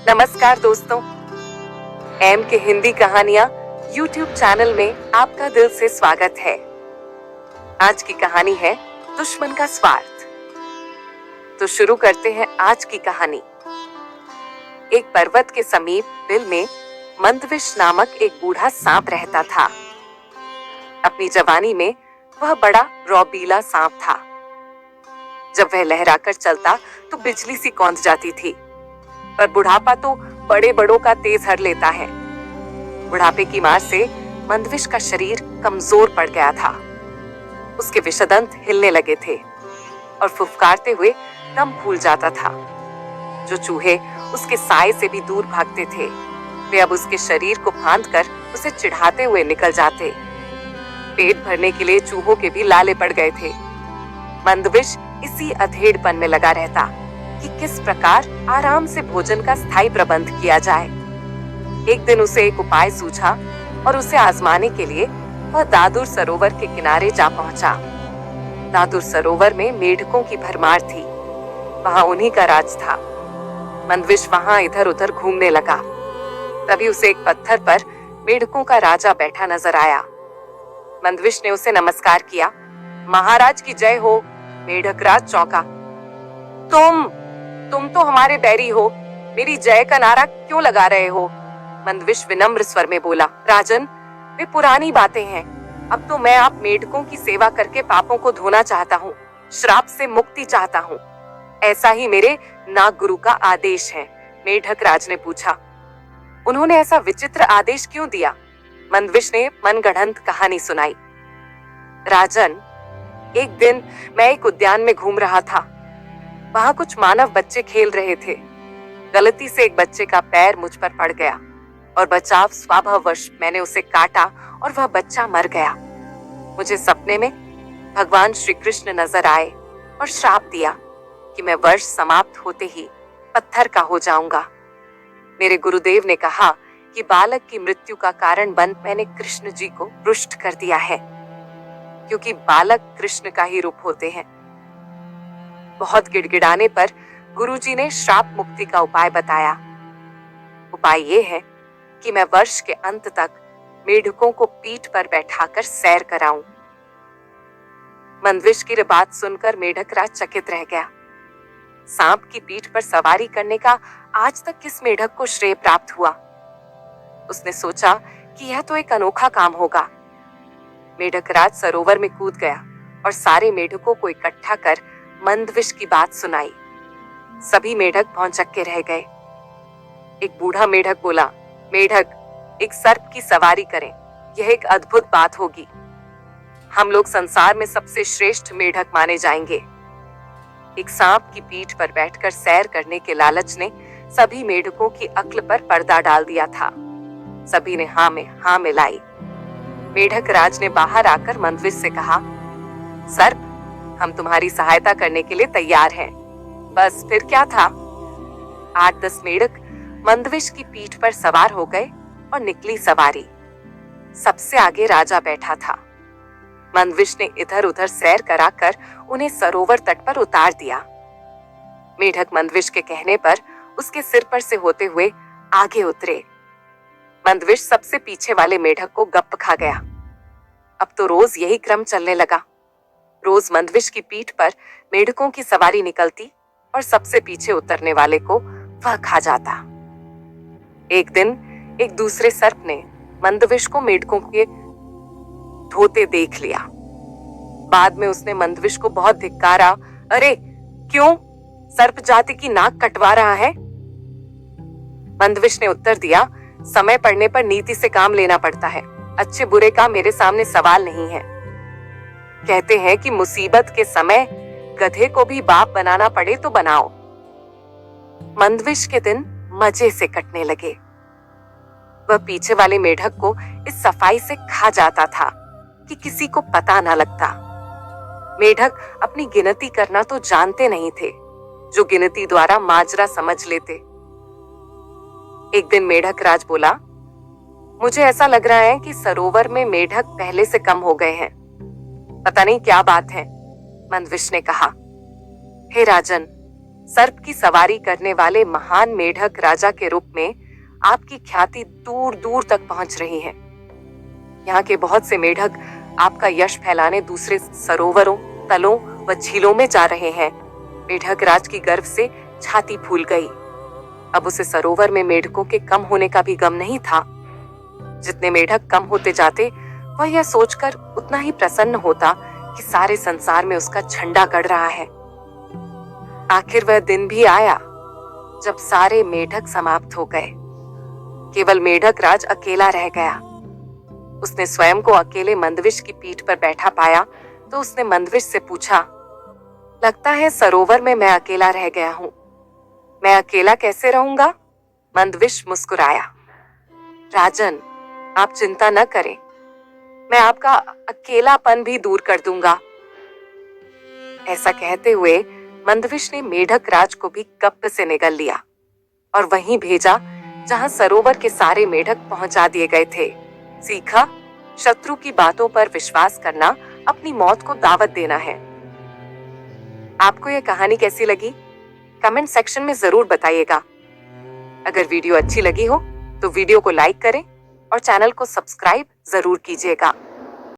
नमस्कार दोस्तों, एम के हिंदी कहानियां YouTube चैनल में आपका दिल से स्वागत है। आज की कहानी है दुश्मन का स्वार्थ। तो शुरू करते हैं आज की कहानी। एक पर्वत के समीप बिल में मंदविश नामक एक बूढ़ा सांप रहता था। अपनी जवानी में वह बड़ा रौबीला सांप था। जब वह लहराकर चलता तो बिजली सी कौंध जाती थी, पर बुढ़ापा तो बड़े बड़ों का तेज हर लेता है। बुढ़ापे की मार से मंदविश का शरीर कमजोर पड़ गया था। उसके विषदंत हिलने लगे थे और फुफकारते हुए दम फूल जाता था। जो चूहे उसके साए से भी दूर भागते थे, वे अब उसके शरीर को फांदकर उसे चिढ़ाते हुए निकल जाते। पेट भरने के लिए चूहों के भी लाले पड़ गए थे। मंदविश इसी अधेड़पन में लगा रहता कि किस प्रकार आराम से भोजन का स्थायी प्रबंध किया जाए। एक दिन उसे एक उपाय सूझा और उसे आजमाने के लिए वह दादुर सरोवर के किनारे जा पहुंचा। दादुर सरोवर में मेढकों की भरमार थी। वहां उन्हीं का राज था। मंदविश वहां इधर उधर घूमने लगा। तभी उसे एक पत्थर पर मेढकों का राजा बैठा नजर आया। मंदविश ने उसे नमस्कार किया। महाराज की जय हो। मेढक राज चौंका। तुम तो हमारे बैरी हो, मेरी जय का नारा क्यों लगा रहे हो? मंदविश विनम्र स्वर में बोला। राजन, वे पुरानी बातें हैं। अब तो मैं आप मेढकों की सेवा करके पापों को धोना चाहता हूँ, श्राप से मुक्ति चाहता हूँ। ऐसा ही मेरे नाग गुरु का आदेश है। मेढक राज ने पूछा। उन्होंने ऐसा विचित्र आदेश क्यों दिया? मंदविश ने मनगढ़ंत कहानी सुनाई। राजन, एक दिन मैं एक उद्यान में घूम रहा था। वहां कुछ मानव बच्चे खेल रहे थे। गलती से एक बच्चे का पैर मुझ पर पड़ गया और बचाव स्वभाववश मैंने उसे काटा और वह बच्चा मर गया। मुझे सपने में भगवान श्री कृष्ण नजर आए और श्राप दिया कि मैं वर्ष समाप्त होते ही पत्थर का हो जाऊंगा। मेरे गुरुदेव ने कहा कि बालक की मृत्यु का कारण बन मैंने कृष्ण जी को रुष्ट कर दिया है, क्योंकि बालक कृष्ण का ही रूप होते हैं। बहुत गिड़गिड़ाने पर गुरुजी ने श्राप मुक्ति का उपाय बताया। उपाय ये है कि मैं वर्ष के अंत तक मेढकों को पीठ पर बैठाकर सैर कराऊं। मंदविश की बात सुनकर मेढक राज चकित रह गया। सांप की पीठ पर सवारी करने का आज तक किस मेढक को श्रेय प्राप्त हुआ? उसने सोचा कि यह तो एक अनोखा काम होगा। मेढक राज सरोवर में कूद गया और सारे मेढकों को इकट्ठा कर मंदविश की बात सुनाई। सभी मेढक भौंचक्के रह गए। एक बूढ़ा मेढक बोला। मेढक, एक सर्प की सवारी करें, यह एक अद्भुत बात होगी। हम लोग संसार में सबसे श्रेष्ठ मेढक माने जाएंगे। एक सांप की पीठ पर बैठकर सैर करने के लालच ने सभी मेढकों की अक्ल पर पर्दा डाल दिया था। सभी ने हाँ में हाँ मिलाई। मेढक राज ने बाहर आकर मंदविश से कहा, सर्प, हम तुम्हारी सहायता करने के लिए तैयार हैं। बस फिर क्या था? 8-10 मेढक मंदविश की पीठ पर सवार हो गए और निकली सवारी। सबसे आगे राजा बैठा था। मंदविश ने इधर उधर सैर कराकर उन्हें सरोवर तट पर उतार दिया। मेढक मंदविश के कहने पर उसके सिर पर से होते हुए आगे उतरे। मंदविश सबसे पीछे वाले मेढक को गप्प खा गया। अब तो रोज यही क्रम चलने लगा। रोज मंदविश की पीठ पर मेढकों की सवारी निकलती और सबसे पीछे उतरने वाले को वह खा जाता। एक दिन एक दूसरे सर्प ने मंदविश को मेढकों के धोते देख लिया। बाद में उसने मंदविश को बहुत धिक्कारा। अरे क्यों, सर्प जाति की नाक कटवा रहा है? मंदविश ने उत्तर दिया, समय पड़ने पर नीति से काम लेना पड़ता है। अच्छे बुरे का मेरे सामने सवाल नहीं है। कहते हैं कि मुसीबत के समय गधे को भी बाप बनाना पड़े तो बनाओ। मंदविश के दिन मजे से कटने लगे। वह पीछे वाले मेढक को इस सफाई से खा जाता था कि किसी को पता न लगता। मेढक अपनी गिनती करना तो जानते नहीं थे, जो गिनती द्वारा माजरा समझ लेते। एक दिन मेढक राज बोला, मुझे ऐसा लग रहा है कि सरोवर में मेढक पहले से कम हो गए हैं। पता नहीं क्या बात है। मंदविश ने कहा, हे राजन, सर्प की सवारी करने वाले महान मेढक राजा के रूप में आपकी ख्याति दूर दूर तक पहुंच रही है। यहाँ के बहुत से मेढक आपका यश फैलाने दूसरे सरोवरों, तलों व झीलों में जा रहे हैं। मेढक राज की गर्व से छाती फूल गई। अब उसे सरोवर में मेढकों के कम होने का भी गम नहीं था। जितने मेढक कम होते जाते, वह यह सोचकर उतना ही प्रसन्न होता कि सारे संसार में उसका झंडा गड़ रहा है। आखिर वह दिन भी आया जब सारे मेढक समाप्त हो गए। केवल मेढक राज अकेला रह गया। उसने स्वयं को अकेले मंदविश की पीठ पर बैठा पाया तो उसने मंदविश से पूछा, लगता है सरोवर में मैं अकेला रह गया हूं। मैं अकेला कैसे रहूंगा? मंदविश मुस्कुराया। राजन, आप चिंता न करें, मैं आपका अकेलापन भी दूर कर दूंगा। ऐसा कहते हुए मंदविश ने मेढक राज को भी कब्र से निगल लिया और वहीं भेजा जहां सरोवर के सारे मेढक पहुंचा दिए गए थे। सीखा, शत्रु की बातों पर विश्वास करना अपनी मौत को दावत देना है। आपको यह कहानी कैसी लगी? कमेंट सेक्शन में जरूर बताइएगा। अगर वीडियो अच्छी लगी हो तो वीडियो को लाइक करें और चैनल को सब्सक्राइब जरूर कीजिएगा।